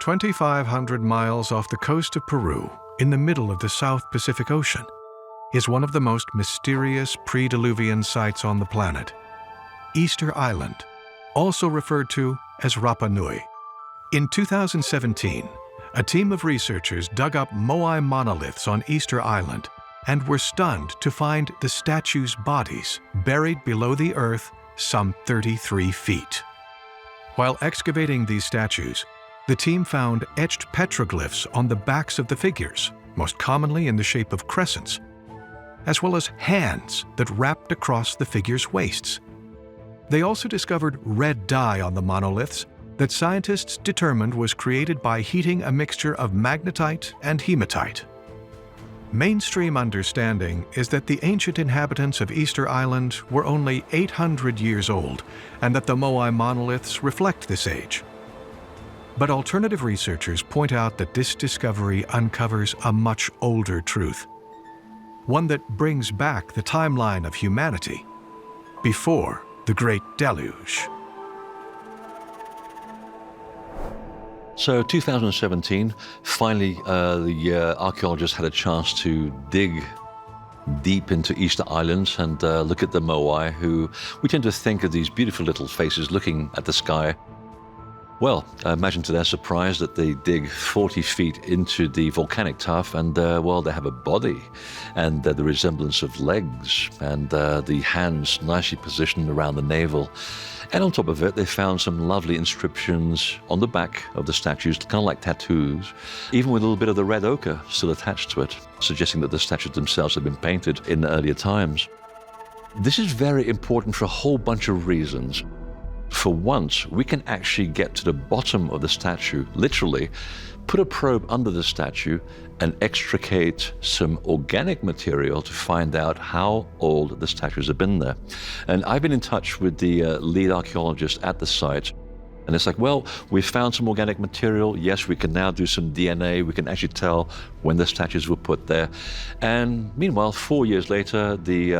2,500 miles off the coast of Peru, in the middle of the South Pacific Ocean, is one of the most mysterious pre-diluvian sites on the planet, Easter Island, also referred to as Rapa Nui. In 2017, a team of researchers dug up Moai monoliths on Easter Island and were stunned to find the statues' bodies buried below the earth some 33 feet. While excavating these statues, the team found etched petroglyphs on the backs of the figures, most commonly in the shape of crescents, as well as hands that wrapped across the figures' waists. They also discovered red dye on the monoliths that scientists determined was created by heating a mixture of magnetite and hematite. Mainstream understanding is that the ancient inhabitants of Easter Island were only 800 years old, and that the Moai monoliths reflect this age. But alternative researchers point out that this discovery uncovers a much older truth, one that brings back the timeline of humanity before the Great Deluge. So 2017, finally the archaeologists had a chance to dig deep into Easter Island and look at the Moai, who we tend to think of these beautiful little faces looking at the sky. Well, imagine to their surprise that they dig 40 feet into the volcanic tuff and, well, they have a body and the resemblance of legs and the hands nicely positioned around the navel. And on top of it, they found some lovely inscriptions on the back of the statues, kind of like tattoos, even with a little bit of the red ochre still attached to it, suggesting that the statues themselves had been painted in earlier times. This is very important for a whole bunch of reasons. For once, we can actually get to the bottom of the statue, literally, put a probe under the statue and extricate some organic material to find out how old the statues have been there. And I've been in touch with the lead archaeologist at the site, and it's like, well, we found some organic material. Yes, we can now do some DNA. We can actually tell when the statues were put there. And meanwhile, 4 years later, the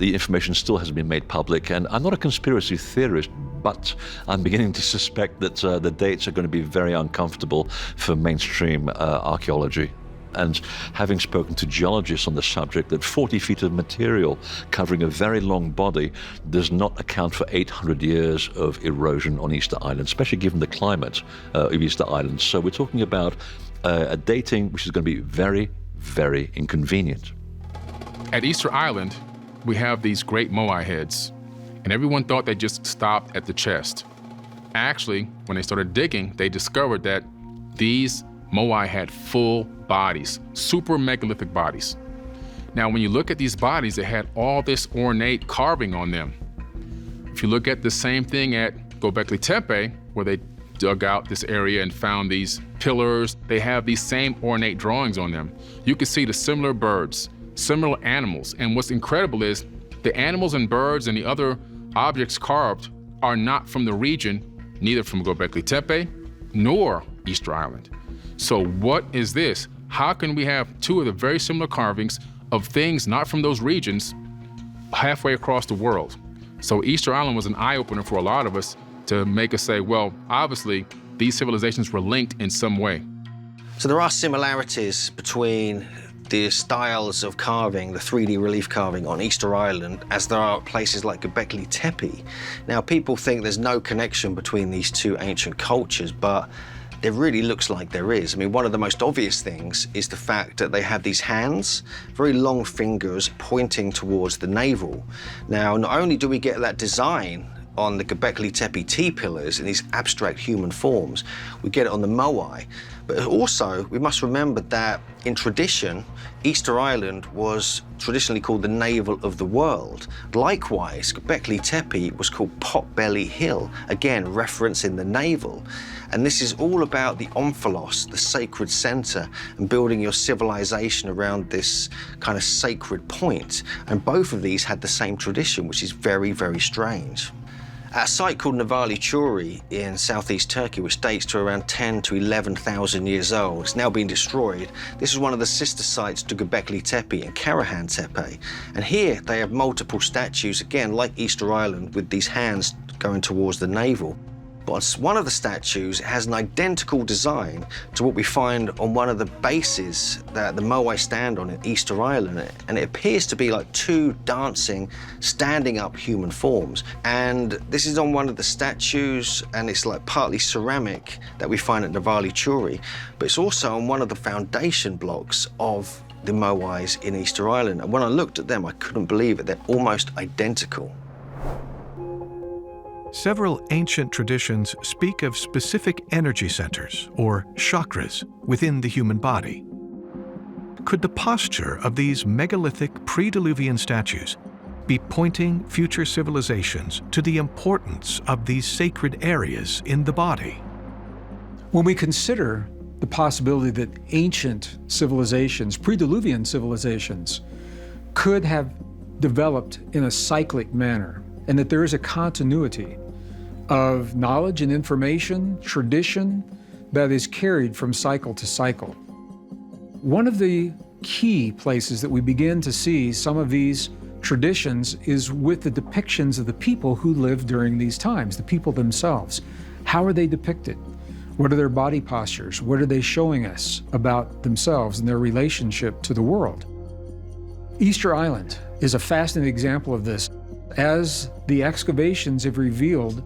information still hasn't been made public. And I'm not a conspiracy theorist, but I'm beginning to suspect that the dates are going to be very uncomfortable for mainstream archaeology. And having spoken to geologists on the subject, that 40 feet of material covering a very long body does not account for 800 years of erosion on Easter Island, especially given the climate of Easter Island. So we're talking about a dating which is going to be very, very inconvenient. At Easter Island, we have these great Moai heads, and everyone thought they just stopped at the chest. Actually, when they started digging, they discovered that these Moai had full bodies, super megalithic bodies. Now, when you look at these bodies, they had all this ornate carving on them. If you look at the same thing at Göbekli Tepe, where they dug out this area and found these pillars, they have these same ornate drawings on them. You can see the similar birds, similar animals, and what's incredible is the animals and birds and the other objects carved are not from the region, neither from Göbekli Tepe nor Easter Island. So what is this? How can we have two of the very similar carvings of things not from those regions halfway across the world? So Easter Island was an eye-opener for a lot of us to make us say, well, obviously, these civilizations were linked in some way. So there are similarities between the styles of carving, the 3D relief carving on Easter Island, as there are at places like Göbekli Tepe. Now, people think there's no connection between these two ancient cultures, but it really looks like there is. I mean, one of the most obvious things is the fact that they have these hands, very long fingers pointing towards the navel. Now, not only do we get that design on the Göbekli Tepe T-pillars in these abstract human forms, we get it on the Moai, but also we must remember that in tradition, Easter Island was traditionally called the navel of the world. Likewise, Göbekli Tepe was called Potbelly Hill, again referencing the navel. And this is all about the omphalos, the sacred center, and building your civilization around this kind of sacred point. And both of these had the same tradition, which is very, very strange. At a site called Nevali Churi in southeast Turkey, which dates to around 10 to 11,000 years old, it's now been destroyed. This is one of the sister sites to Göbekli Tepe and Karahan Tepe. And here they have multiple statues, again, like Easter Island, with these hands going towards the navel. But one of the statues has an identical design to what we find on one of the bases that the Moai stand on in Easter Island, and it appears to be like two dancing, standing up human forms. And this is on one of the statues, and it's like partly ceramic that we find at Navali Churi, but it's also on one of the foundation blocks of the Moais in Easter Island. And when I looked at them, I couldn't believe it. They're almost identical. Several ancient traditions speak of specific energy centers, or chakras, within the human body. Could the posture of these megalithic pre-diluvian statues be pointing future civilizations to the importance of these sacred areas in the body? When we consider the possibility that ancient civilizations, pre-diluvian civilizations, could have developed in a cyclic manner, and that there is a continuity of knowledge and information, tradition, that is carried from cycle to cycle. One of the key places that we begin to see some of these traditions is with the depictions of the people who lived during these times, the people themselves. How are they depicted? What are their body postures? What are they showing us about themselves and their relationship to the world? Easter Island is a fascinating example of this, as the excavations have revealed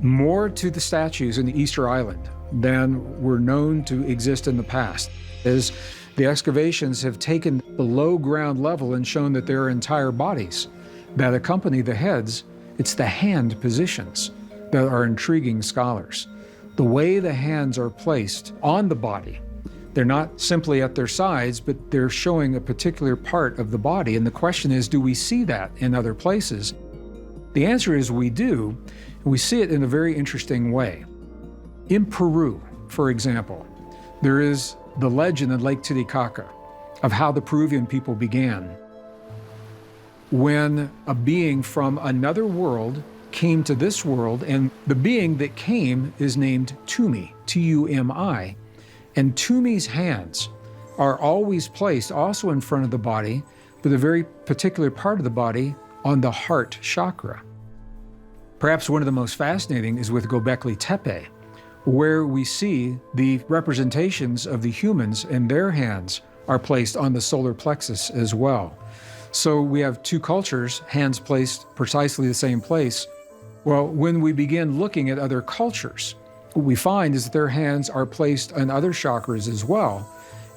more to the statues in the Easter Island than were known to exist in the past. As the excavations have taken below ground level and shown that there are entire bodies that accompany the heads, it's the hand positions that are intriguing scholars. The way the hands are placed on the body, they're not simply at their sides, but they're showing a particular part of the body. And the question is, do we see that in other places? The answer is we do, and we see it in a very interesting way. In Peru, for example, there is the legend in Lake Titicaca of how the Peruvian people began. When a being from another world came to this world, and the being that came is named Tumi, T-U-M-I, and Tumi's hands are always placed also in front of the body, but a very particular part of the body on the heart chakra. Perhaps one of the most fascinating is with Gobekli Tepe, where we see the representations of the humans and their hands are placed on the solar plexus as well. So we have two cultures, hands placed precisely the same place. Well, when we begin looking at other cultures, what we find is that their hands are placed on other chakras as well.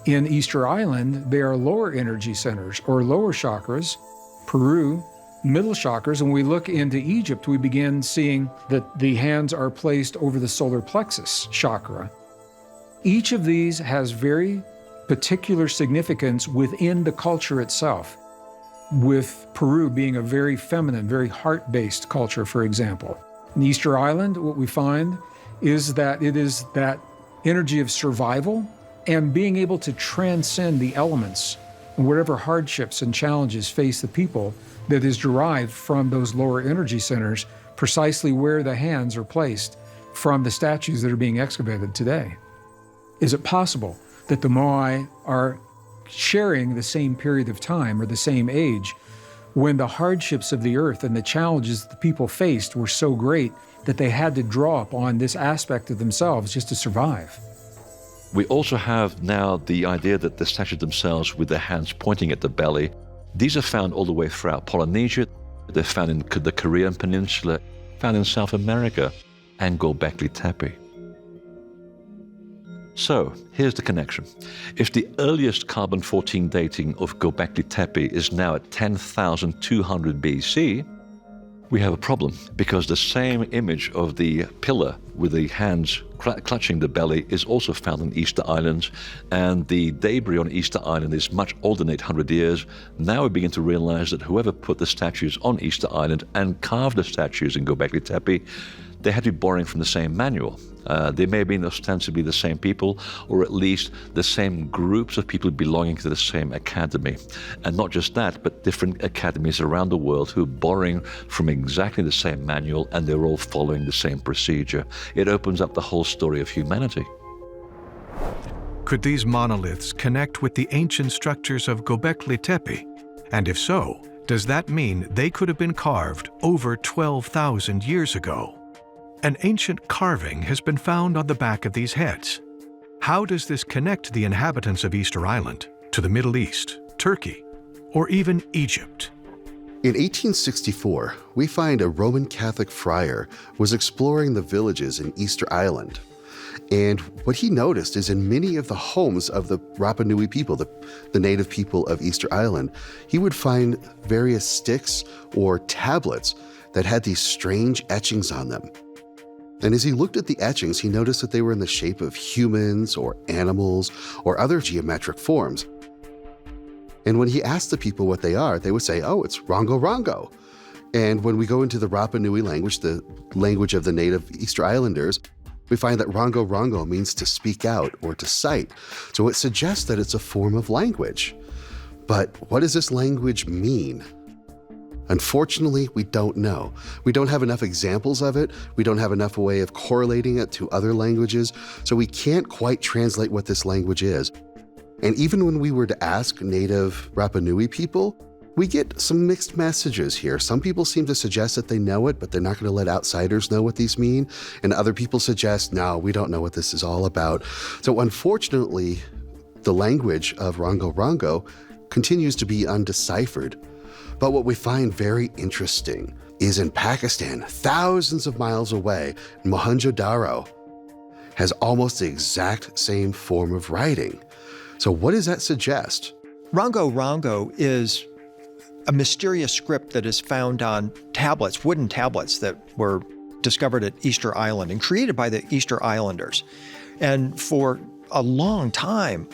In Easter Island, they are lower energy centers or lower chakras. Peru, middle chakras. And when we look into Egypt, we begin seeing that the hands are placed over the solar plexus chakra. Each of these has very particular significance within the culture itself, with Peru being a very feminine, very heart-based culture, for example. In Easter Island, what we find is that it is that energy of survival and being able to transcend the elements and whatever hardships and challenges face the people that is derived from those lower energy centers, precisely where the hands are placed from the statues that are being excavated today. Is it possible that the Moai are sharing the same period of time or the same age when the hardships of the earth and the challenges that the people faced were so great that they had to draw upon this aspect of themselves just to survive? We also have now the idea that the statues themselves with their hands pointing at the belly, these are found all the way throughout Polynesia. They're found in the Korean Peninsula, found in South America, and Göbekli Tepe. So, here's the connection. If the earliest carbon-14 dating of Gobekli Tepe is now at 10,200 BC, we have a problem, because the same image of the pillar with the hands clutching the belly is also found in Easter Island, and the debris on Easter Island is much older than 800 years. Now we begin to realize that whoever put the statues on Easter Island and carved the statues in Gobekli Tepe, they had to be borrowing from the same manual. They may have been ostensibly the same people, or at least the same groups of people belonging to the same academy. And not just that, but different academies around the world who are borrowing from exactly the same manual, and they're all following the same procedure. It opens up the whole story of humanity. Could these monoliths connect with the ancient structures of Gobekli Tepe? And if so, does that mean they could have been carved over 12,000 years ago? An ancient carving has been found on the back of these heads. How does this connect the inhabitants of Easter Island to the Middle East, Turkey, or even Egypt? In 1864, we find a Roman Catholic friar was exploring the villages in Easter Island. And what he noticed is in many of the homes of the Rapa Nui people, the native people of Easter Island, he would find various sticks or tablets that had these strange etchings on them. And as he looked at the etchings, he noticed that they were in the shape of humans or animals or other geometric forms. And when he asked the people what they are, they would say, oh, it's Rongo Rongo. And when we go into the Rapa Nui language, the language of the native Easter Islanders, we find that Rongo Rongo means to speak out or to cite. So it suggests that it's a form of language. But what does this language mean? Unfortunately, we don't know. We don't have enough examples of it. We don't have enough way of correlating it to other languages. So we can't quite translate what this language is. And even when we were to ask native Rapa Nui people, we get some mixed messages here. Some people seem to suggest that they know it, but they're not going to let outsiders know what these mean. And other people suggest, no, we don't know what this is all about. So unfortunately, the language of Rongo Rongo continues to be undeciphered. But what we find very interesting is in Pakistan, thousands of miles away, Mohenjo-daro has almost the exact same form of writing. So what does that suggest? Rongo Rongo is a mysterious script that is found on tablets, wooden tablets that were discovered at Easter Island and created by the Easter Islanders. And for a long time,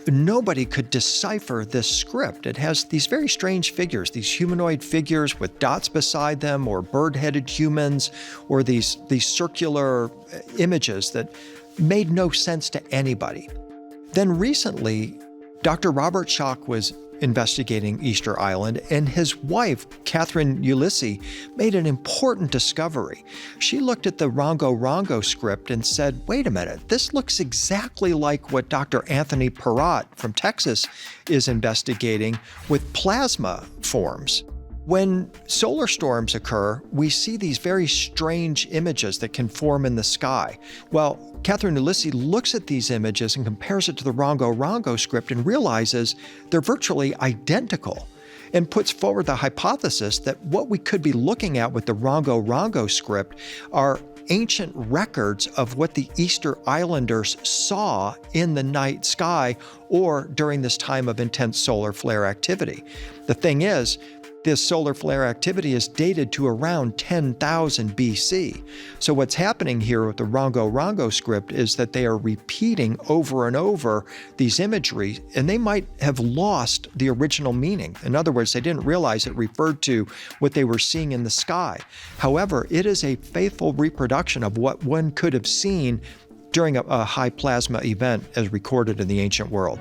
nobody could decipher this script. It has these very strange figures, these humanoid figures with dots beside them, or bird-headed humans, or these circular images that made no sense to anybody. Then recently, Dr. Robert Schoch was investigating Easter Island, and his wife, Catherine Ulysses, made an important discovery. She looked at the Rongo Rongo script and said, wait a minute, this looks exactly like what Dr. Anthony Perrott from Texas is investigating with plasma forms. When solar storms occur, we see these very strange images that can form in the sky. Well, Catherine Ulysses looks at these images and compares it to the Rongo Rongo script and realizes they're virtually identical, and puts forward the hypothesis that what we could be looking at with the Rongo Rongo script are ancient records of what the Easter Islanders saw in the night sky or during this time of intense solar flare activity. The thing is, this solar flare activity is dated to around 10,000 BC. So what's happening here with the Rongo Rongo script is that they are repeating over and over these imagery, and they might have lost the original meaning. In other words, they didn't realize it referred to what they were seeing in the sky. However, it is a faithful reproduction of what one could have seen during a high plasma event as recorded in the ancient world.